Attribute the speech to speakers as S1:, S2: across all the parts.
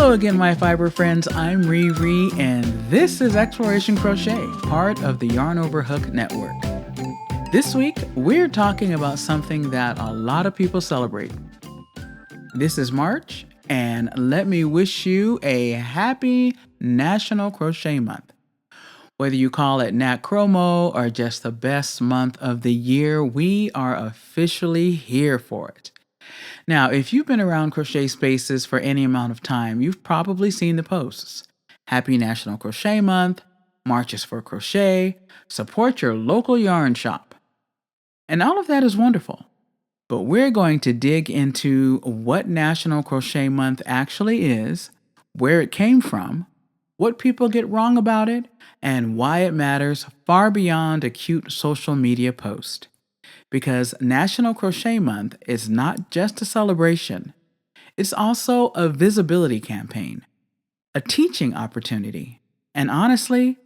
S1: Hello again, my fiber friends. I'm ReRe, and this is Exploration Crochet, part of the Yarn Over Hook Network. This week, we're talking about something that a lot of people celebrate. This is March, and let me wish you a happy National Crochet Month. Whether you call it Nat Cromo or just the best month of the year, we are officially here for it. Now, if you've been around crochet spaces for any amount of time, you've probably seen the posts. Happy National Crochet Month, March is for crochet, support your local yarn shop. And all of that is wonderful. But we're going to dig into what National Crochet Month actually is, where it came from, what people get wrong about it, and why it matters far beyond a cute social media post. Because National Crochet Month is not just a celebration, it's also a visibility campaign, a teaching opportunity, and honestly,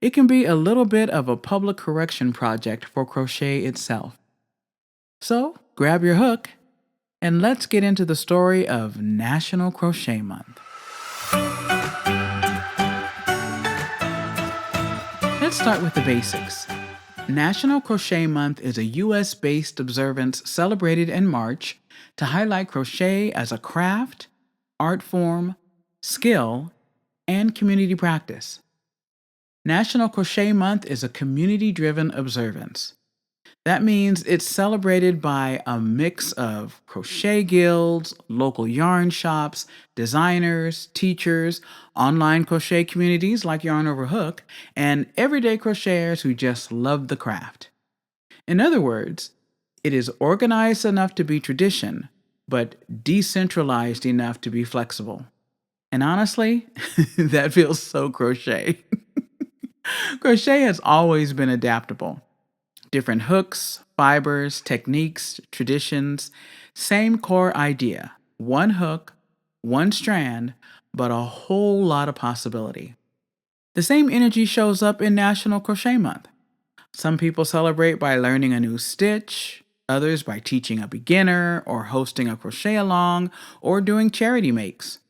S1: it can be a little bit of a public correction project for crochet itself. So grab your hook and let's get into the story of National Crochet Month. Let's start with the basics. National Crochet Month is a US-based observance celebrated in March to highlight crochet as a craft, art form, skill, and community practice. National Crochet Month is a community-driven observance. That means it's celebrated by a mix of crochet guilds, local yarn shops, designers, teachers, online crochet communities like Yarn Over Hook, and everyday crocheters who just love the craft. In other words, it is organized enough to be tradition, but decentralized enough to be flexible. And honestly, that feels so crochet. Crochet has always been adaptable. Different hooks, fibers, techniques, traditions, same core idea. One hook, one strand, but a whole lot of possibility. The same energy shows up in National Crochet Month. Some people celebrate by learning a new stitch, others by teaching a beginner or hosting a crochet-along or doing charity makes.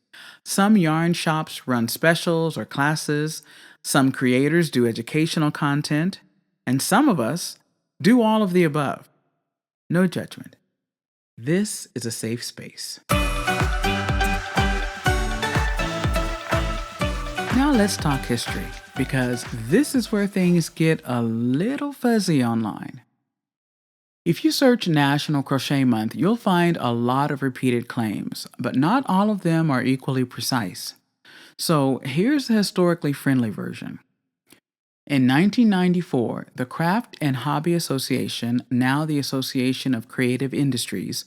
S1: Some yarn shops run specials or classes, some creators do educational content, and some of us do all of the above. No judgment. This is a safe space. Now let's talk history, because this is where things get a little fuzzy online. If you search National Crochet Month, you'll find a lot of repeated claims, but not all of them are equally precise. So here's the historically friendly version. In 1994, the Craft and Hobby Association, now the Association of Creative Industries,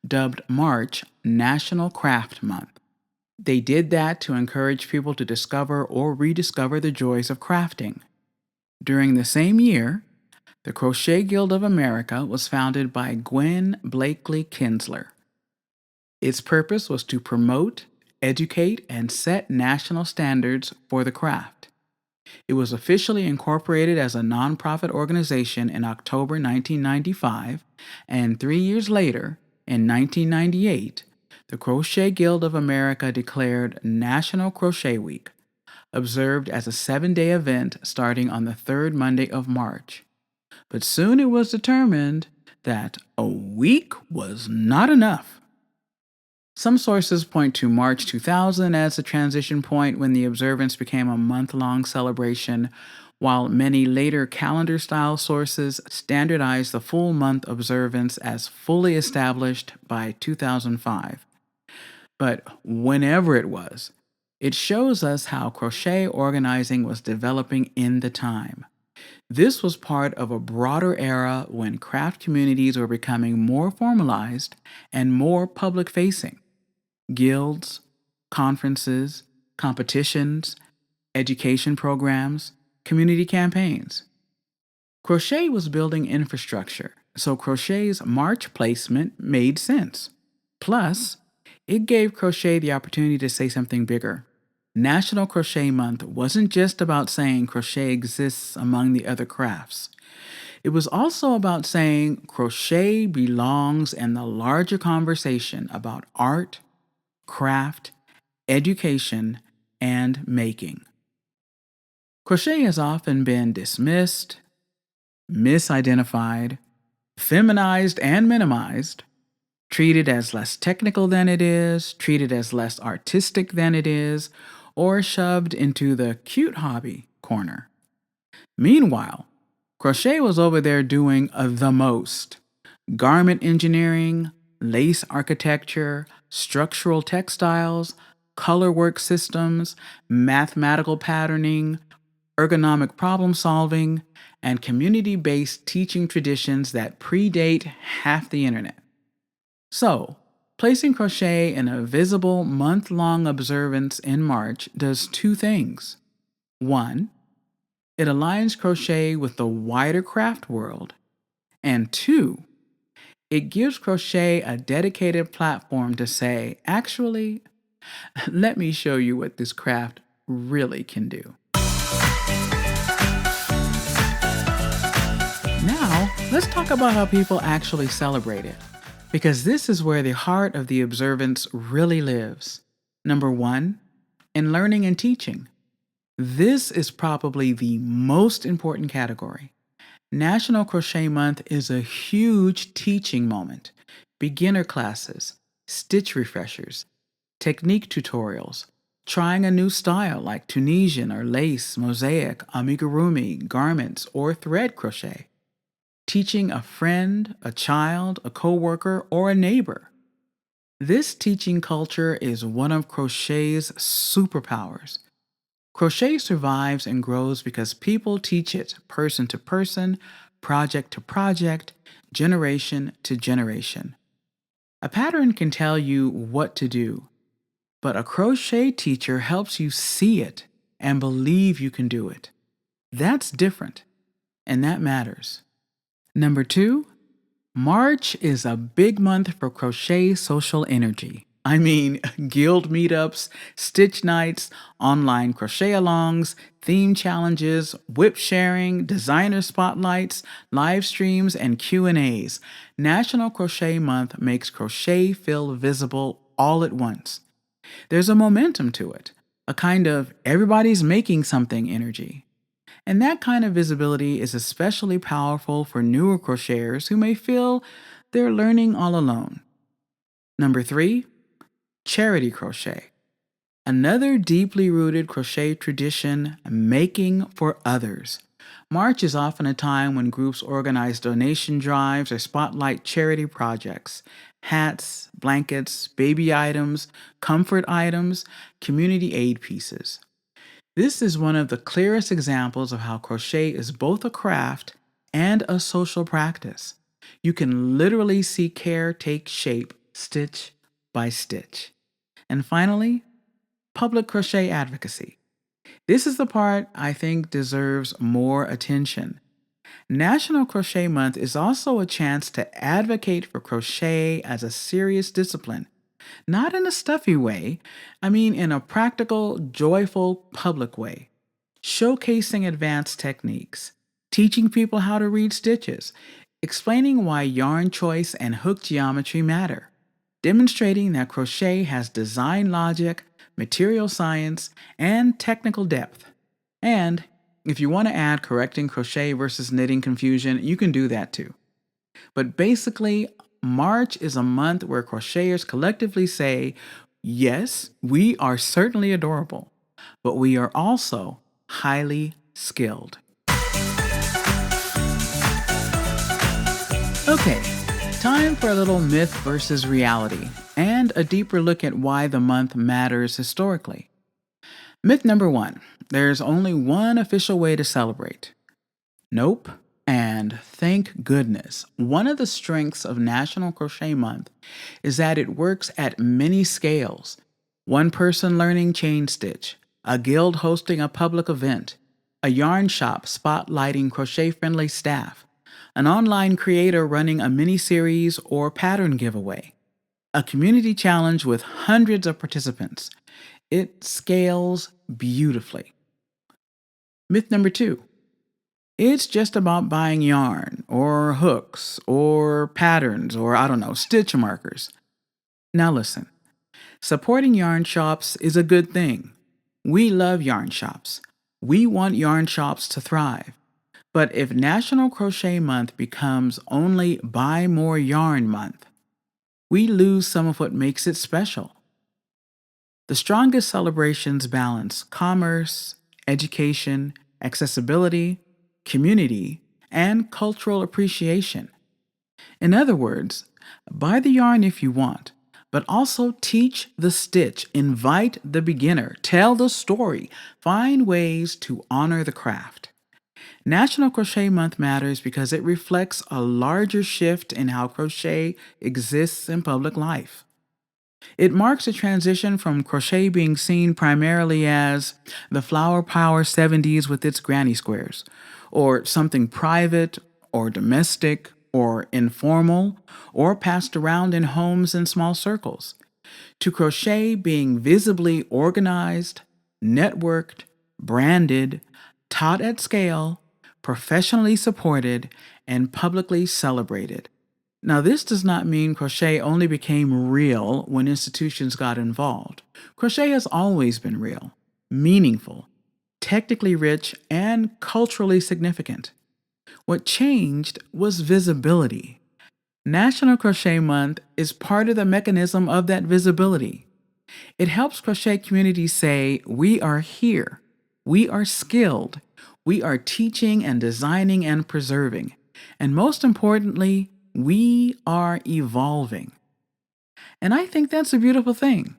S1: dubbed March National Craft Month. They did that to encourage people to discover or rediscover the joys of crafting. During the same year, the Crochet Guild of America was founded by Gwen Blakely Kinsler. Its purpose was to promote, educate, and set national standards for the craft. It was officially incorporated as a nonprofit organization in October 1995, and 3 years later, in 1998, the Crochet Guild of America declared National Crochet Week, observed as a 7-day event starting on the third Monday of March. But soon it was determined that a week was not enough. Some sources point to March 2000 as the transition point when the observance became a month-long celebration, while many later calendar-style sources standardized the full month observance as fully established by 2005. But whenever it was, it shows us how crochet organizing was developing in the time. This was part of a broader era when craft communities were becoming more formalized and more public-facing. Guilds, conferences, competitions, education programs, community campaigns. Crochet was building infrastructure, so crochet's March placement made sense. Plus, it gave crochet the opportunity to say something bigger. National Crochet Month wasn't just about saying crochet exists among the other crafts. It was also about saying crochet belongs in the larger conversation about art, craft, education, and making. Crochet has often been dismissed, misidentified, feminized, and minimized, treated as less technical than it is, treated as less artistic than it is, or shoved into the cute hobby corner. Meanwhile, crochet was over there doing the most: garment engineering, lace architecture, structural textiles, colorwork systems, mathematical patterning, ergonomic problem solving, and community based teaching traditions that predate half the internet. So, placing crochet in a visible month long observance in March does two things. One, it aligns crochet with the wider craft world. And two, it gives crochet a dedicated platform to say, actually, let me show you what this craft really can do. Now, let's talk about how people actually celebrate it, because this is where the heart of the observance really lives. Number one, in learning and teaching. This is probably the most important category. National Crochet Month is a huge teaching moment. Beginner classes, stitch refreshers, technique tutorials, trying a new style like Tunisian or lace, mosaic, amigurumi, garments, or thread crochet, teaching a friend, a child, a coworker, or a neighbor. This teaching culture is one of crochet's superpowers. Crochet survives and grows because people teach it person to person, project to project, generation to generation. A pattern can tell you what to do, but a crochet teacher helps you see it and believe you can do it. That's different, and that matters. Number two, March is a big month for crochet social energy. I mean, guild meetups, stitch nights, online crochet-a-longs, theme challenges, whip sharing, designer spotlights, live streams, and Q&As. National Crochet Month makes crochet feel visible all at once. There's a momentum to it, a kind of everybody's making something energy. And that kind of visibility is especially powerful for newer crocheters who may feel they're learning all alone. Number three, charity crochet. Another deeply rooted crochet tradition, making for others. March is often a time when groups organize donation drives or spotlight charity projects. Hats, blankets, baby items, comfort items, community aid pieces. This is one of the clearest examples of how crochet is both a craft and a social practice. You can literally see care take shape stitch by stitch. And finally, public crochet advocacy. This is the part I think deserves more attention. National Crochet Month is also a chance to advocate for crochet as a serious discipline. Not in a stuffy way, I mean in a practical, joyful, public way. Showcasing advanced techniques, teaching people how to read stitches, explaining why yarn choice and hook geometry matter, demonstrating that crochet has design logic, material science, and technical depth. And if you want to add correcting crochet versus knitting confusion, you can do that too. But basically, March is a month where crocheters collectively say, yes, we are certainly adorable, but we are also highly skilled. Okay, time for a little myth versus reality and a deeper look at why the month matters historically. Myth number one, there's only one official way to celebrate. Nope. And thank goodness. One of the strengths of National Crochet Month is that it works at many scales. One person learning chain stitch, a guild hosting a public event, a yarn shop spotlighting crochet-friendly staff, an online creator running a mini-series or pattern giveaway, a community challenge with hundreds of participants. It scales beautifully. Myth number two. It's just about buying yarn, or hooks, or patterns, or I don't know, stitch markers. Now listen, Supporting yarn shops is a good thing. We love yarn shops. We want yarn shops to thrive. But if National Crochet Month becomes only Buy More Yarn Month, we lose some of what makes it special. The strongest celebrations balance commerce, education, accessibility, community, and cultural appreciation. In other words, buy the yarn if you want, but also teach the stitch, invite the beginner, tell the story, find ways to honor the craft. National Crochet Month matters because it reflects a larger shift in how crochet exists in public life. It marks a transition from crochet being seen primarily as the flower power 70s with its granny squares, or something private, or domestic, or informal, or passed around in homes and small circles, to crochet being visibly organized, networked, branded, taught at scale, professionally supported, and publicly celebrated. Now, this does not mean crochet only became real when institutions got involved. Crochet has always been real, meaningful, technically rich, and culturally significant. What changed was visibility. National Crochet Month is part of the mechanism of that visibility. It helps crochet communities say, we are here, we are skilled, we are teaching and designing and preserving, and most importantly, we are evolving. And I think that's a beautiful thing.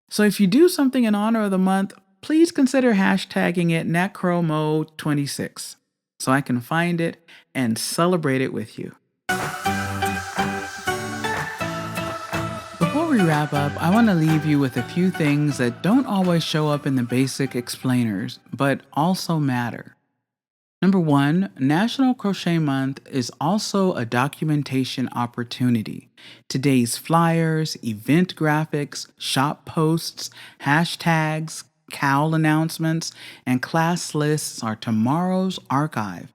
S1: So if you do something in honor of the month, please consider hashtagging it NatCromo26 so I can find it and celebrate it with you. Before we wrap up, I want to leave you with a few things that don't always show up in the basic explainers, but also matter. Number one, National Crochet Month is also a documentation opportunity. Today's flyers, event graphics, shop posts, hashtags, cowl announcements, and class lists are tomorrow's archive.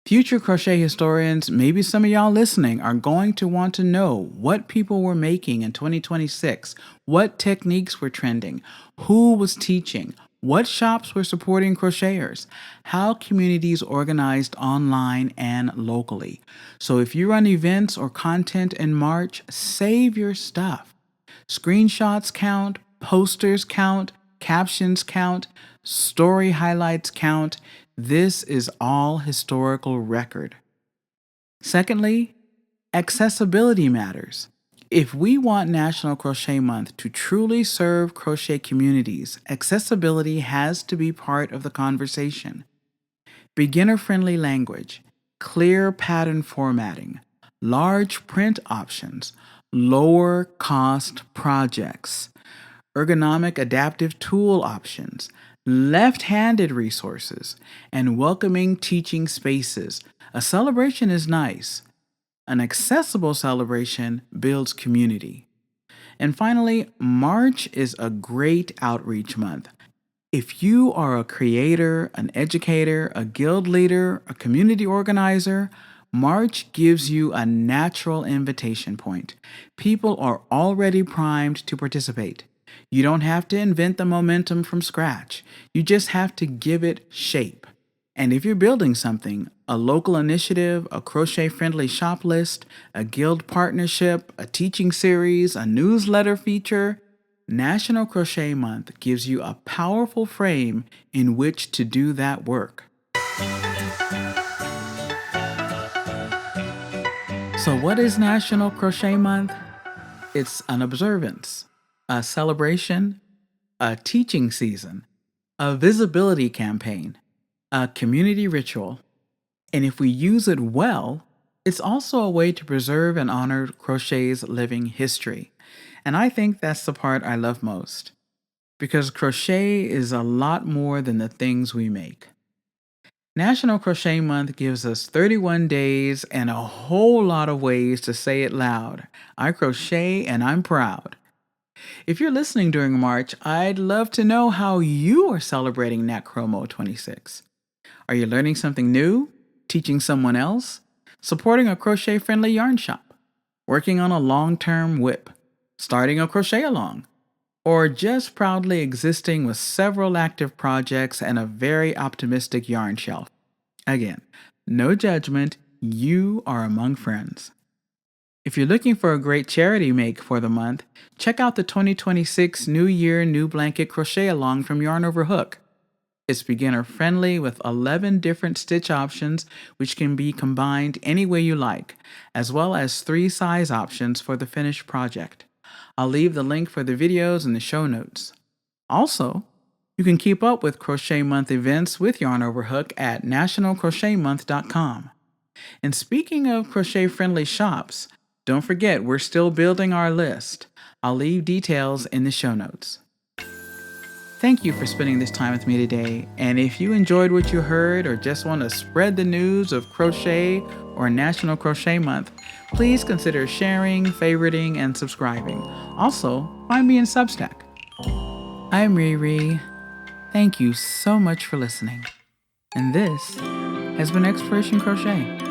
S1: Future crochet historians, maybe some of y'all listening, are going to want to know what people were making in 2026, what techniques were trending, who was teaching, what shops were supporting crocheters, how communities organized online and locally. So if you run events or content in March, save your stuff. Screenshots count, posters count, captions count, story highlights count. This is all historical record. Secondly, accessibility matters. If we want National Crochet Month to truly serve crochet communities, accessibility has to be part of the conversation. Beginner-friendly language, clear pattern formatting, large print options, lower cost projects, ergonomic adaptive tool options, left-handed resources, and welcoming teaching spaces. A celebration is nice. An accessible celebration builds community. And finally, March is a great outreach month. If you are a creator, an educator, a guild leader, a community organizer, March gives you a natural invitation point. People are already primed to participate. You don't have to invent the momentum from scratch. You just have to give it shape. And if you're building something, a local initiative, a crochet-friendly shop list, a guild partnership, a teaching series, a newsletter feature, National Crochet Month gives you a powerful frame in which to do that work. So what is National Crochet Month? It's an observance, a celebration, a teaching season, a visibility campaign, a community ritual, and if we use it well, it's also a way to preserve and honor crochet's living history. And I think that's the part I love most, because crochet is a lot more than the things we make. National Crochet Month gives us 31 days and a whole lot of ways to say it loud. I crochet and I'm proud. If you're listening during March, I'd love to know how you are celebrating NatCromo 26. Are you learning something new? Teaching someone else? Supporting a crochet-friendly yarn shop? Working on a long-term whip? starting a crochet along, or just proudly existing with several active projects and a very optimistic yarn shelf. Again, no judgment, you are among friends. If you're looking for a great charity make for the month, check out the 2026 New Year New Blanket Crochet Along from Yarn Over Hook. It's beginner friendly with 11 different stitch options which can be combined any way you like, as well as 3 size options for the finished project. I'll leave the link for the videos in the show notes. Also, you can keep up with Crochet Month events with Yarn Over Hook at nationalcrochetmonth.com. And speaking of crochet-friendly shops, don't forget we're still building our list. I'll leave details in the show notes. Thank you for spending this time with me today, and if you enjoyed what you heard or just want to spread the news of crochet or National Crochet Month, please consider sharing, favoriting, and subscribing. Also, find me in Substack. I'm ReRe. Thank you so much for listening. And this has been Exploration Crochet.